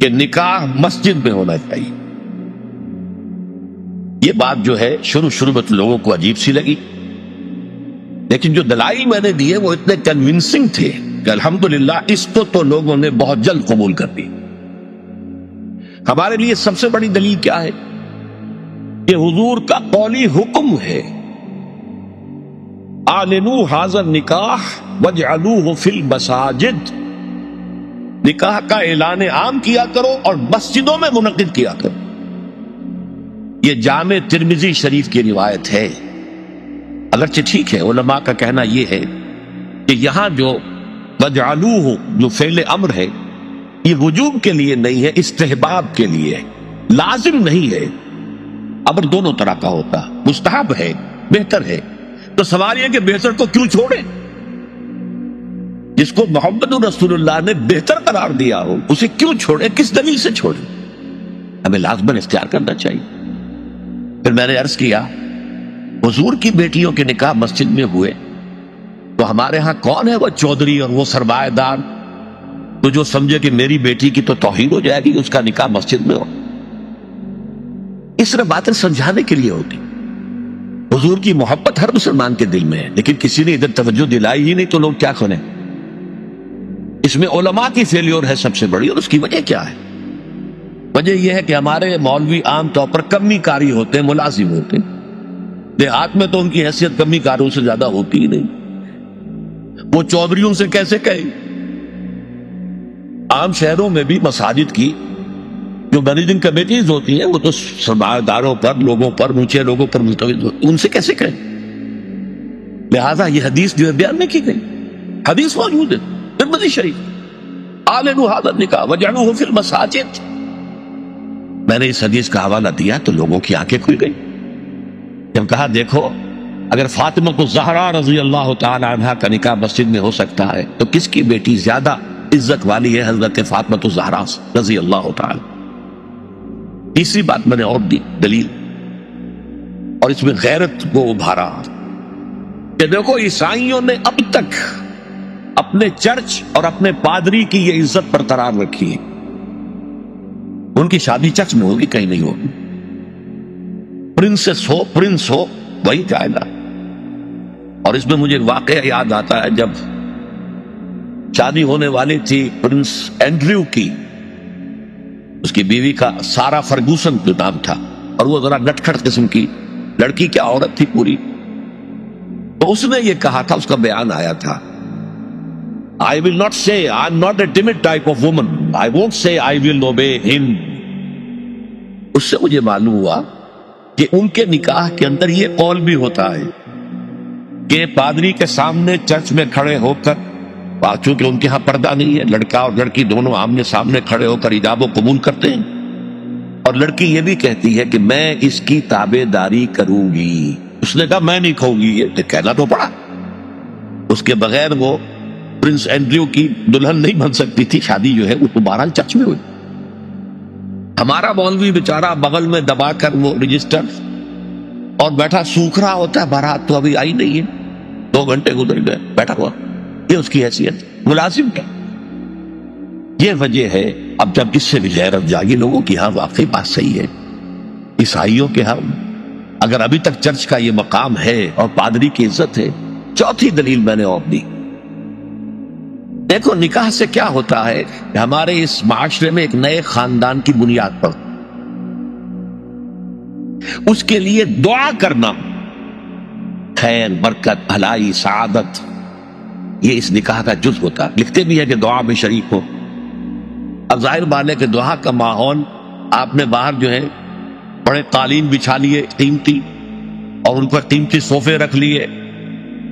کہ نکاح مسجد میں ہونا چاہیے. یہ بات جو ہے شروع میں تو لوگوں کو عجیب سی لگی، لیکن جو دلائل میں نے دیے وہ اتنے کنونسنگ تھے کہ الحمدللہ اس کو تو لوگوں نے بہت جلد قبول کر دی. ہمارے لیے سب سے بڑی دلیل کیا ہے کہ حضور کا قولی حکم ہے، اعلنوا ھذا النکاح واجعلوہ فی المساجد، نکاح کا اعلان عام کیا کرو اور مسجدوں میں منعقد کیا کرو. یہ جامع ترمذی شریف کی روایت ہے. اگرچہ ٹھیک ہے، علماء کا کہنا یہ ہے کہ یہاں جو وجعلوہ جو فعل امر ہے یہ وجوب کے لیے نہیں ہے، استحباب کے لیے ہے، لازم نہیں ہے. امر دونوں طرح کا ہوتا، مستحب ہے، بہتر ہے. تو سوال یہ کہ بہتر کو کیوں چھوڑے؟ جس کو محمد رسول اللہ نے بہتر قرار دیا ہو اسے کیوں چھوڑے؟ کس دلیل سے چھوڑے؟ ہمیں لازماً اختیار کرنا چاہیے. پھر میں نے عرض کیا حضور کی بیٹیوں کے نکاح مسجد میں ہوئے تو ہمارے ہاں کون ہے وہ چودھری اور وہ سرمایہ دار تو جو سمجھے کہ میری بیٹی کی تو توہین ہو جائے گی اس کا نکاح مسجد میں ہو؟ اس طرح باتیں سمجھانے کے لیے ہوتی. حضور کی محبت ہر مسلمان کے دل میں ہے، لیکن کسی نے ادھر توجہ دلائی ہی نہیں تو لوگ کیا کریں؟ اس میں علماء کی فیلیور ہے سب سے بڑی. اور اس کی وجہ کیا ہے؟ وجہ یہ ہے کہ ہمارے مولوی عام طور پر کمی کاری ہوتے ہیں، ملازم ہوتے ہیں. دیہات میں تو ان کی حیثیت کمی کاروں سے زیادہ ہوتی ہی نہیں. وہ چودھریوں سے کیسے کہے؟ عام شہروں میں بھی مساجد کی جو مینیجنگ کمیٹیز ہوتی ہیں وہ تو سرمایہ داروں پر، لوگوں پر، اونچے لوگوں پر مستویز ہوتی ہیں، ان سے کیسے کہیں؟ لہذا یہ حدیث جو ہے بیان نہیں کی گئی. حدیث موجود ہے ترمذی شریف، اعلنوا ھذا النکاح واجعلوہ فی المساجد. میں نے اس حدیث کا حوالہ دیا تو لوگوں کی آنکھیں کھل گئی. جب کہا دیکھو اگر فاطمہ الزہرا رضی اللہ تعالی عنہا کا نکاح مسجد میں ہو سکتا ہے تو کس کی بیٹی زیادہ عزت والی ہے حضرت فاطمہ الزہرا رضی اللہ تعالی. تیسری بات میں نے اور دی دلیل، اور اس میں غیرت کو ابھارا کہ دیکھو عیسائیوں نے اب تک اپنے چرچ اور اپنے پادری کی یہ عزت برقرار رکھی ہے. ان کی شادی چرچ میں ہوگی، کہیں نہیں ہوگی. پرنس ہو وہی جائے گا. اور اس میں مجھے واقعہ یاد آتا ہے جب شادی ہونے والی تھی پرنس اینڈریو کی، اس کی بیوی کا سارا فرگوسن جو نام تھا، اور وہ ذرا نٹکھٹ قسم کی لڑکی، کیا عورت تھی پوری. تو اس نے یہ کہا تھا، اس کا بیان آیا تھا، I will not say I'm not a timid type of woman. I won't say I will obey him. اس سے مجھے معلوم ہوا کہ ان کے نکاح کے اندر یہ قول بھی ہوتا ہے کہ پادری کے سامنے چرچ میں کھڑے ہو کر، چونکہ ان کے ہاں پردہ نہیں ہے، لڑکا اور لڑکی دونوں آمنے سامنے کھڑے ہو کر ایجاب و قبول کرتے ہیں، اور لڑکی یہ بھی کہتی ہے کہ میں اس کی تابع داری کروں گی. اس نے کہا میں نہیں کہوں گی، یہ کہنا تو پڑا. اس کے بغیر وہ پرنس اینڈریو کی دلہن نہیں بن سکتی تھی. شادی جو ہے وہ تو بہرحال چرچ میں ہوئی. ہمارا مولوی بیچارہ بغل میں دبا کر وہ رجسٹر اور بیٹھا سوکھ رہا ہوتا ہے، بارات تو ابھی آئی نہیں ہے، 2 گھنٹے گزر گئے، بیٹھا ہوا. یہ اس کی حیثیت ملازم کا. یہ وجہ ہے. اب جب اس سے بھی غیرت جاگی لوگوں کی، ہاں واقعی بات صحیح ہے، عیسائیوں کے ہاں اگر ابھی تک چرچ کا یہ مقام ہے اور پادری کی عزت ہے. چوتھی دلیل میں نے اور دی. دیکھو نکاح سے کیا ہوتا ہے کہ ہمارے اس معاشرے میں ایک نئے خاندان کی بنیاد پر اس کے لیے دعا کرنا، خیر، برکت، بھلائی، سعادت، یہ اس نکاح کا جز ہوتا ہے. لکھتے بھی ہے کہ دعا میں شریک ہو. اب ظاہر بات ہے کہ دعا کا ماحول آپ نے باہر جو ہے بڑے قالین بچھا لیے قیمتی، اور ان پر قیمتی صوفے رکھ لیے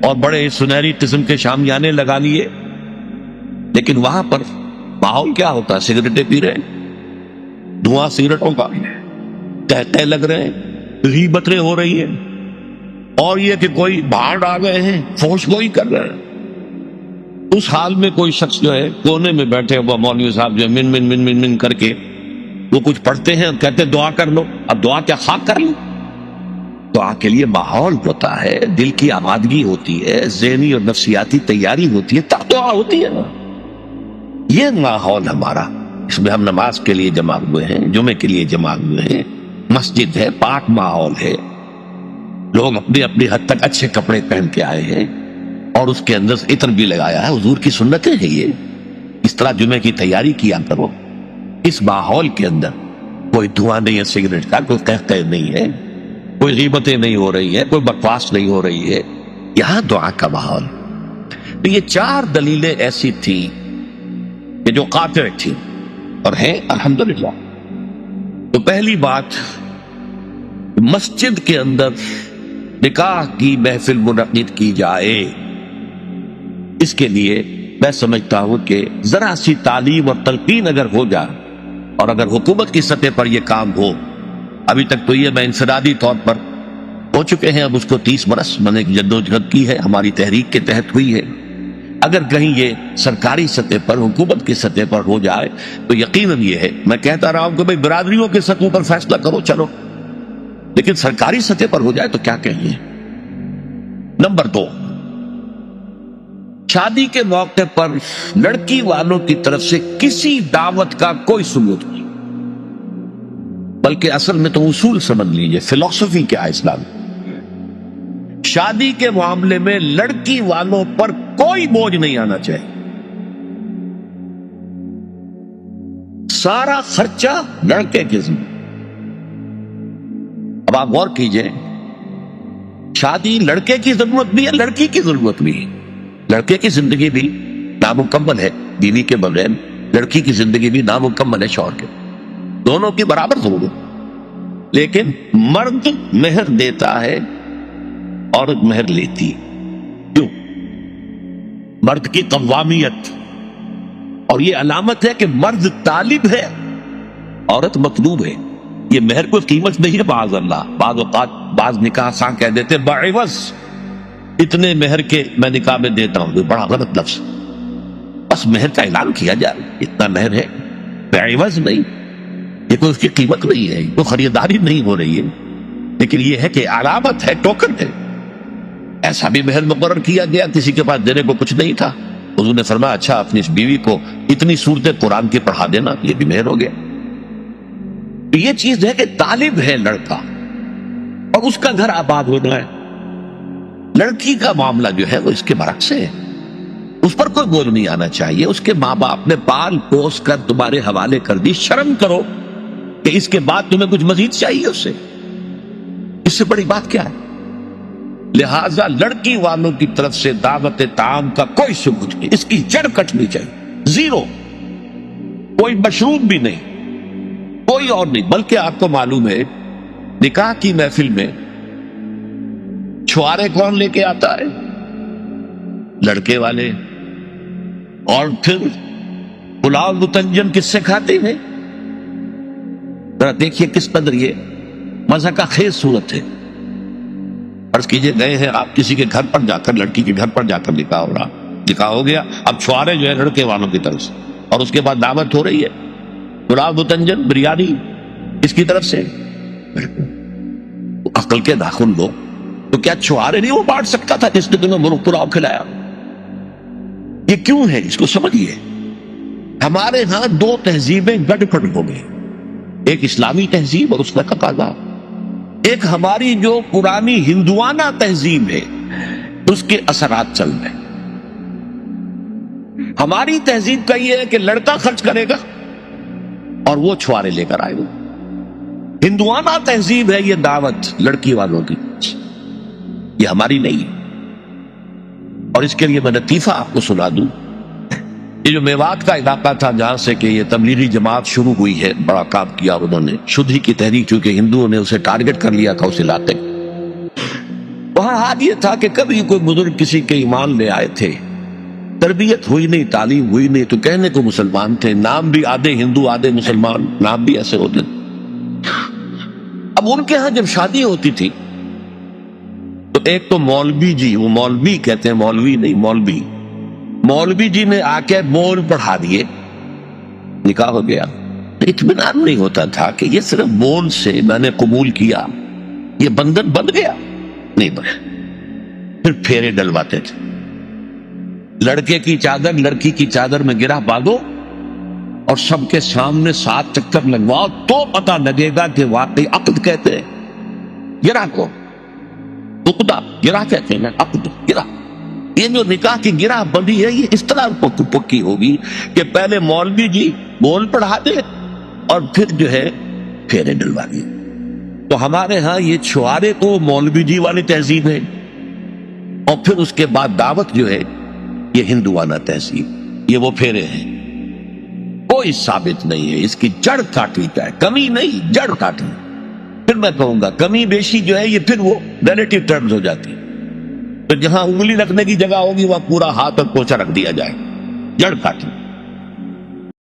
اور بڑے سنہری قسم کے شامیانے لگا لیے، لیکن وہاں پر ماحول کیا ہوتا ہے؟ سگریٹیں پی رہے ہیں، دھواں سگریٹوں کا، قہقہے لگ رہے ہیں، غیبتیں ہو رہی ہیں، اور یہ کہ کوئی باہر ڈال رہے ہیں، فحش گوئی کر رہے ہیں. اس حال میں کوئی شخص جو ہے کونے میں بیٹھے ہوا مولوی صاحب جو ہے من من من من من کر کے وہ کچھ پڑھتے ہیں اور کہتے ہیں دعا کر لو. اب دعا کیا خاک کر لو؟ دعا کے لیے ماحول ہوتا ہے، دل کی آمادگی ہوتی ہے، ذہنی اور نفسیاتی تیاری ہوتی ہے، تب دعا ہوتی ہے نا. یہ ماحول ہمارا اس میں ہم نماز کے لیے جمع ہوئے ہیں، جمعے کے لیے جمع ہوئے ہیں، مسجد ہے، پاک ماحول ہے، لوگ اپنی اپنی حد تک اچھے کپڑے پہن کے آئے ہیں اور اس کے اندر عطر بھی لگایا ہے، حضور کی سنتیں ہیں یہ، اس طرح جمعے کی تیاری کیا کرو۔ اس ماحول کے اندر کوئی دھواں نہیں ہے سگریٹ کا، کوئی قہقہ نہیں ہے، کوئی غیبتیں نہیں ہو رہی ہے، کوئی بکواس نہیں ہو رہی ہے، یہاں دعا کا ماحول۔ تو یہ 4 دلیلیں ایسی تھیں کہ جو قاطع تھی اور ہیں الحمدللہ۔ تو پہلی بات، مسجد کے اندر نکاح کی محفل منعقد کی جائے، اس کے لیے میں سمجھتا ہوں کہ ذرا سی تعلیم اور تلقین اگر ہو جائے، اور اگر حکومت کی سطح پر یہ کام ہو، ابھی تک تو یہ میں انفرادی طور پر ہو چکے ہیں، اب اس کو 30 برس میں نے جدوجہد کی ہے، ہماری تحریک کے تحت ہوئی ہے، اگر کہیں یہ سرکاری سطح پر، حکومت کی سطح پر ہو جائے تو یقیناً یہ ہے، میں کہتا رہا ہوں کہ بھئی برادریوں کے سطح پر فیصلہ کرو چلو، لیکن سرکاری سطح پر ہو جائے تو کیا کہیں۔ نمبر 2، شادی کے موقع پر لڑکی والوں کی طرف سے کسی دعوت کا کوئی ثبوت نہیں، بلکہ اصل میں تو اصول سمجھ لیجئے، فلسفی کیا ہے اسلام۔ شادی کے معاملے میں لڑکی والوں پر کوئی بوجھ نہیں آنا چاہیے، سارا خرچہ لڑکے کے ذمہ۔ اب آپ غور کیجئے، شادی لڑکے کی ضرورت بھی ہے، لڑکی کی ضرورت بھی ہے۔ لڑکے کی زندگی بھی نامکمل ہے بیوی کے بغیر، لڑکی کی زندگی بھی نامکمل ہے شوہر کے، دونوں کی برابر ضرورت۔ لیکن مرد مہر دیتا ہے، عورت مہر لیتی ہے۔ کیوں؟ مرد کی قوامیت، اور یہ علامت ہے کہ مرد طالب ہے، عورت مطلوب ہے۔ یہ مہر کوئی قیمت نہیں ہے، بعض اللہ بعض اوقات بعض نکاح خاں کہہ دیتے بعوض اتنے مہر کے میں نکاح میں دیتا ہوں، یہ بڑا غلط لفظ۔ بس مہر کا اعلان کیا جائے، اتنا مہر ہے، بعوض نہیں، یہ کوئی اس کی قیمت نہیں ہے، کوئی خریداری نہیں ہو رہی ہے، لیکن یہ ہے کہ علامت ہے، ٹوکن ہے۔ ایسا بھی مہر مقرر کیا گیا، کسی کے پاس دینے کو کچھ نہیں تھا، حضور نے فرمایا اچھا اپنی اس بیوی کو اتنی سورتیں قرآن کی پڑھا دینا، یہ بھی مہر ہو گیا۔ تو یہ چیز ہے کہ طالب ہے لڑکا اور اس کا گھر آباد ہونا ہے۔ لڑکی کا معاملہ جو ہے وہ اس کے برعکس ہے، اس پر کوئی بوجھ نہیں آنا چاہیے۔ اس کے ماں باپ نے پال پوس کر تمہارے حوالے کر دی، شرم کرو کہ اس کے بعد تمہیں کچھ مزید چاہیے اس سے، اس سے بڑی بات کیا ہے؟ لہذا لڑکی والوں کی طرف سے دعوت طعام کا کوئی ثبوت نہیں، اس کی جڑ کٹنی چاہیے، زیرو، کوئی مشروب بھی نہیں، کوئی اور نہیں۔ بلکہ آپ کو معلوم ہے نکاح کی محفل میں چھوارے کون لے کے آتا ہے؟ لڑکے والے، اور پھر پلاؤ متنجن کس سے کھاتے ہیں؟ ذرا دیکھیے کس قدر یہ مزہ کا خیز صورت ہے۔ فرض کیجئے گئے ہیں آپ کسی کے گھر پر جا کر، لڑکی کے گھر پر جا کر نکاح ہو رہا، نکاح ہو گیا، اب چھوارے جو ہے لڑکے والوں کی طرف سے، اور اس کے بعد دعوت ہو رہی ہے، پلاؤ متنجن بریانی اس کی طرف سے۔ عقل کے ناخن لو، تو کیا چھوارے نہیں وہ بانٹ سکتا تھا جس نے تمہیں مرغ پلاؤ کھلایا؟ یہ کیوں ہے؟ اس کو سمجھیے۔ ہمارے ہاں 2 تہذیبیں گڈ پھٹ ہو گئی، ایک اسلامی تہذیب اور اس کا تقاضا، ایک ہماری جو پرانی ہندوانہ تہذیب ہے اس کے اثرات چل رہے ہیں۔ ہماری تہذیب کا یہ ہے کہ لڑکا خرچ کرے گا اور وہ چھوارے لے کر آئے گا۔ ہندوانہ تہذیب ہے یہ دعوت لڑکی والوں کی، یہ ہماری نہیں ہے۔ اور اس کے لیے میں لطیفہ آپ کو سنا دوں، یہ جو میوات کا علاقہ تھا جہاں سے کہ یہ تبلیغی جماعت شروع ہوئی ہے، بڑا کام کیا انہوں نے، شدھی کی تحریک، چونکہ ہندوؤں نے اسے ٹارگٹ کر لیا تھا اس علاقے، وہاں حال یہ تھا کہ کبھی کوئی بزرگ کسی کے ایمان لے آئے تھے، تربیت ہوئی نہیں، تعلیم ہوئی نہیں، تو کہنے کو مسلمان تھے، نام بھی آدھے ہندو آدھے مسلمان، نام بھی ایسے ہوتے۔ اب ان کے ہاں جب شادی ہوتی تھی تو ایک تو مولوی جی، وہ مولوی کہتے ہیں، مولوی نہیں، مولوی جی نے آ کے بول پڑھا دیے، نکاح ہو گیا۔ اطمینان نہیں ہوتا تھا کہ یہ صرف بول سے میں نے قبول کیا، یہ بندھن بن گیا نہیں بنا۔ پھر پھیرے ڈلواتے تھے، لڑکے کی چادر لڑکی کی چادر میں گرہ باندھو اور سب کے سامنے 7 چکر لگواؤ تو پتہ لگے گا کہ واقعی عقد کہتے ہیں گرہ کو، عقدہ گرہ کہتے ہیں، عقد گرہ. یہ جو نکاح کی گرہ بندی ہے یہ اس طرح پکی ہوگی کہ پہلے مولوی جی بول پڑھا دے اور پھر جو ہے پھیرے ڈلوا دیے. تو ہمارے ہاں یہ چھوارے کو مولوی جی والی تہذیب ہے، اور پھر اس کے بعد دعوت جو ہے یہ ہندوانہ تہذیب، یہ وہ پھیرے ہیں. کوئی ثابت نہیں ہے، اس کی جڑ کاٹی جائے، کمی نہیں جڑ کاٹی. پھر میں کہوں گا کمی بیشی جو ہے یہ پھر وہ ریلیٹیو ٹرمز ہو جاتی ہے. تو جہاں انگلی رکھنے کی جگہ ہوگی وہاں پورا ہاتھ اور پوچھا رکھ دیا جائے، جڑ کاٹی.